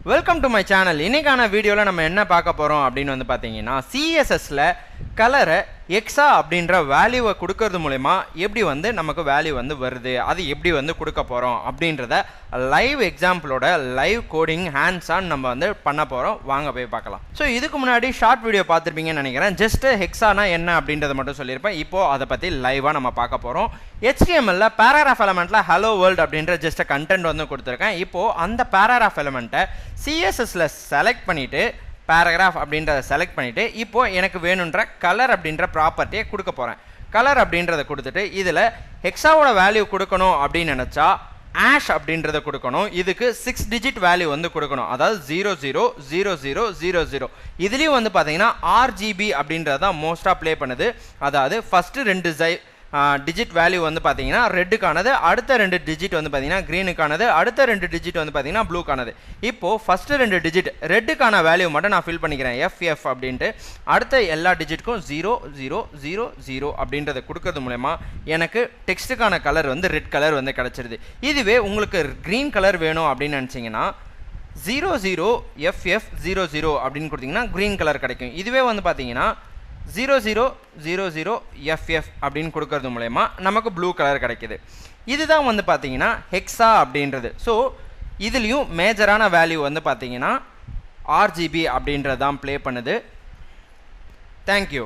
Welcome to my channel. இன்னைக்கான வீடியோவில் நம்ம என்ன பார்க்க போகிறோம் அப்படின்னு வந்து பார்த்தீங்கன்னா, சிஎஸ்எஸ்ல கலரை எக்ஸா அப்படின்ற வேல்யூவை கொடுக்கறது மூலமா எப்படி வந்து நமக்கு வேல்யூ வந்து வருது, அது எப்படி வந்து கொடுக்க போகிறோம் அப்படின்றத லைவ் எக்ஸாம்பிளோட லைவ் கோடிங் ஹேண்ட்ஸ் ஆன் நம்ம வந்து பண்ண போகிறோம். வாங்க போய் பார்க்கலாம். ஸோ இதுக்கு முன்னாடி ஷார்ட் வீடியோ பார்த்துருப்பீங்கன்னு நினைக்கிறேன். ஜஸ்ட் ஹெக்ஸானா என்ன அப்படின்றத மட்டும் சொல்லியிருப்பேன். இப்போது அதை பற்றி லைவாக நம்ம பார்க்க போகிறோம். HTML பேராகிராஃப் எலமெண்ட்டில் ஹலோ வேர்ல்டு அப்படின்ற ஜஸ்ட் கண்டென்ட் வந்து கொடுத்துருக்கேன். இப்போது அந்த பேராகிராஃப் எலமெண்ட்டை சிஎஸ்எஸ்ல செலக்ட் பண்ணிவிட்டு பேராகிராஃப் அப்படின்றத செலக்ட் பண்ணிவிட்டு இப்போது எனக்கு வேணுன்ற கலர் அப்படின்ற ப்ராப்பர்ட்டியை கொடுக்க போகிறேன். கலர் அப்படின்றத கொடுத்துட்டு இதில் ஹெக்ஸாவோட வேல்யூ கொடுக்கணும் அப்படின்னு நினச்சா ஆஷ் அப்படின்றத கொடுக்கணும். இதுக்கு 6 டிஜிட் வேல்யூ வந்து கொடுக்கணும், அதாவது 000000. இதுலேயும் வந்து பார்த்தீங்கன்னா RGB அப்படின்றது தான் மோஸ்ட்டாக ப்ளே பண்ணுது. அதாவது ஃபஸ்ட்டு 2 டிஜிட் வேல்யூ வந்து பார்த்தீங்கன்னா ரெட்டுக்கானது, அடுத்த 2 டிஜிட் வந்து பார்த்தீங்கன்னா க்ரீனுக்கானது, அடுத்த 2 டிஜிட் வந்து பார்த்தீங்கன்னா ப்ளூக்கானது. இப்போது ஃபஸ்ட்டு 2 டிஜிட் ரெட்டுக்கான வேல்யூ மட்டும் நான் ஃபில் பண்ணிக்கிறேன் FF அப்படின்ட்டு. அடுத்த எல்லா டிஜிட்டுக்கும் 0000 அப்படின்றத கொடுக்கறது மூலமா எனக்கு டெக்ஸ்ட்டுக்கான கலர் வந்து ரெட் கலர் வந்து கிடச்சிருது. இதுவே உங்களுக்கு க்ரீன் கலர் வேணும் அப்படின்னு நினச்சிங்கன்னா 00FF00 அப்படின்னு கொடுத்தீங்கன்னா க்ரீன் கலர் கிடைக்கும். இதுவே வந்து பார்த்தீங்கன்னா 0000FF அப்படின்னு கொடுக்கறது மூலமா நமக்கு ப்ளூ கலர் கிடைக்குது. இதுதான் வந்து பார்த்தீங்கன்னா ஹெக்ஸா அப்படின்றது. ஸோ இதுலேயும் மேஜரான வேல்யூ வந்து பார்த்தீங்கன்னா RGB அப்படின்றது தான் ப்ளே பண்ணுது. தேங்க்யூ.